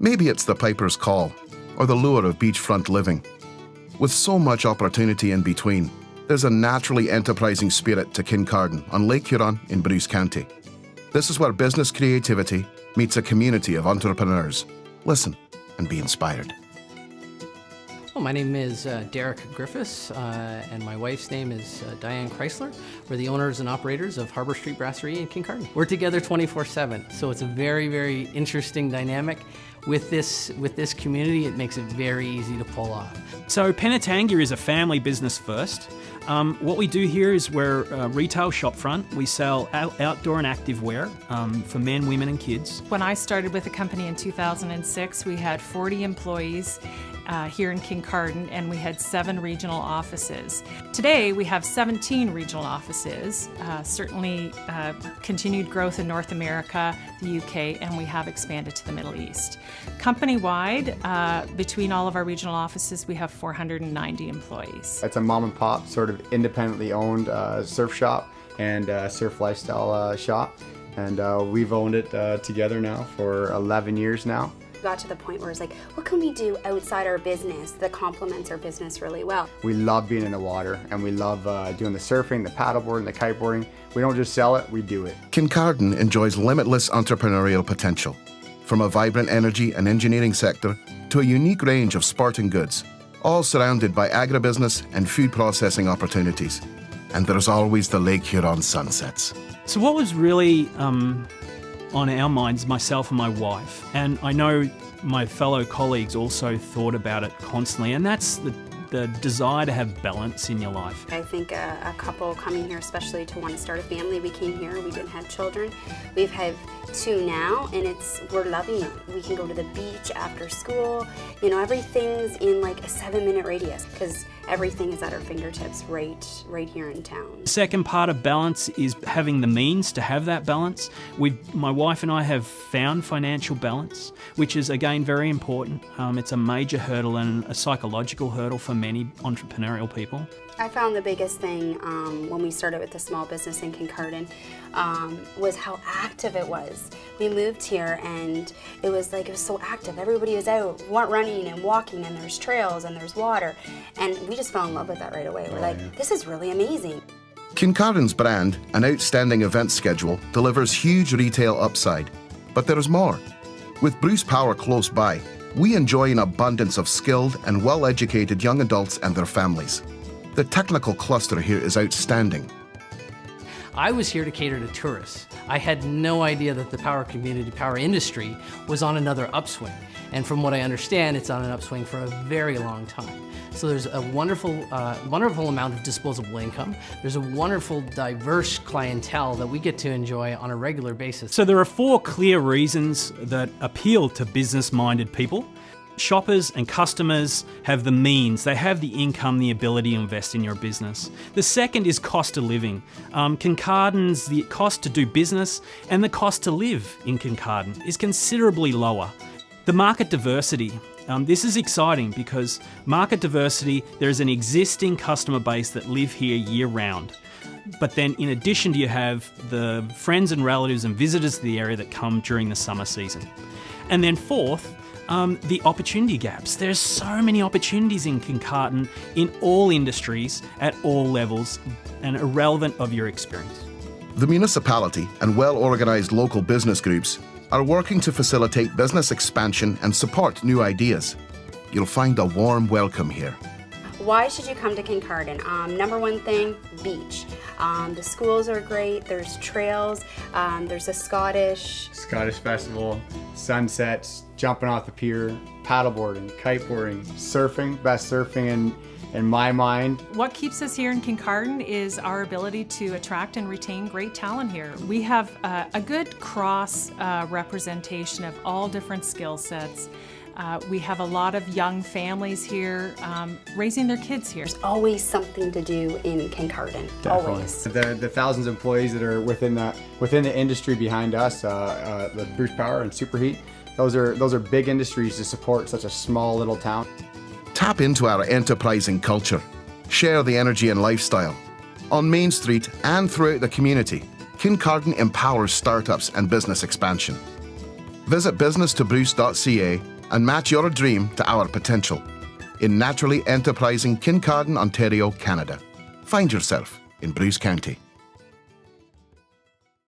Maybe it's the piper's call or the lure of beachfront living. With so much opportunity in between, there's a naturally enterprising spirit to Kincardine on Lake Huron in Bruce County. This is where business creativity meets a community of entrepreneurs. Listen and be inspired. Well, my name is Derrick Griffiths, and my wife's name is Diane Chrysler. We're the owners and operators of Harbour Street Brasserie in Kincardine. We're together 24/7, so it's a very, very interesting dynamic. With this community, it makes it very easy to pull off. So Penetangear is a family business first. What we do here is we're a retail shop front. We sell outdoor and active wear for men, women and kids. When I started with the company in 2006, we had 40 employees here in Kincardine, and we had 7 regional offices. Today, we have 17 regional offices, certainly continued growth in North America, the UK, and we have expanded to the Middle East. Company-wide, between all of our regional offices, we have 490 employees. It's a mom and pop, sort of independently owned surf shop and surf lifestyle shop. And we've owned it together now for 11 years now. Got to the point where it's like, what can we do outside our business that complements our business really well? We love being in the water, and we love doing the surfing, the paddleboarding, the kiteboarding. We don't just sell it, we do it. Kincardine enjoys limitless entrepreneurial potential, from a vibrant energy and engineering sector to a unique range of sporting goods, all surrounded by agribusiness and food processing opportunities. And there's always the Lake Huron sunsets. So what was really on our minds, myself and my wife, and I know my fellow colleagues also thought about it constantly, and that's the desire to have balance in your life. I think a couple coming here, especially to want to start a family, we came here, we didn't have children. We've had 2 now, and we're loving it. We can go to the beach after school. You know, everything's in like a 7-minute radius because everything is at our fingertips right here in town. The second part of balance is having the means to have that balance. My wife and I have found financial balance, which is again very important. It's a major hurdle and a psychological hurdle for many entrepreneurial people. I found the biggest thing when we started with the small business in Kincardine was how active it was. We moved here and it was so active. Everybody was out running and walking, and there's trails and there's water, and we just fell in love with that right away. We're this is really amazing. Kincardine's brand and outstanding event schedule delivers huge retail upside, but there is more. With Bruce Power close by, we enjoy an abundance of skilled and well-educated young adults and their families. The technical cluster here is outstanding. I was here to cater to tourists. I had no idea that the power community, power industry, was on another upswing. And from what I understand, it's on an upswing for a very long time. So there's a wonderful amount of disposable income. There's a wonderful, diverse clientele that we get to enjoy on a regular basis. So there are 4 clear reasons that appeal to business-minded people. Shoppers and customers have the means, they have the income, the ability to invest in your business. The second is cost of living. Kincardine's the cost to do business and the cost to live in Kincardine is considerably lower. The market diversity. This is exciting because market diversity, there is an existing customer base that live here year-round. But then in addition to you have the friends and relatives and visitors to the area that come during the summer season. And then fourth, the opportunity gaps. There's so many opportunities in Kincardine in all industries at all levels and irrelevant of your experience. The municipality and well-organized local business groups are working to facilitate business expansion and support new ideas. You'll find a warm welcome here. Why should you come to Kincardine? Number one thing, beach. The schools are great, there's trails, there's a Scottish festival, sunsets, jumping off the pier, paddleboarding, kiteboarding, surfing, best surfing in my mind. What keeps us here in Kincardine is our ability to attract and retain great talent here. We have a good cross representation of all different skill sets. We have a lot of young families here raising their kids here. There's always something to do in Kincardine. Definitely. Always. The thousands of employees that are within the industry behind us, the Bruce Power and Superheat, those are big industries to support such a small little town. Tap into our enterprising culture. Share the energy and lifestyle. On Main Street and throughout the community, Kincardine empowers startups and business expansion. Visit businesstobruce.ca and match your dream to our potential. In naturally enterprising Kincardine, Ontario, Canada. Find yourself in Bruce County.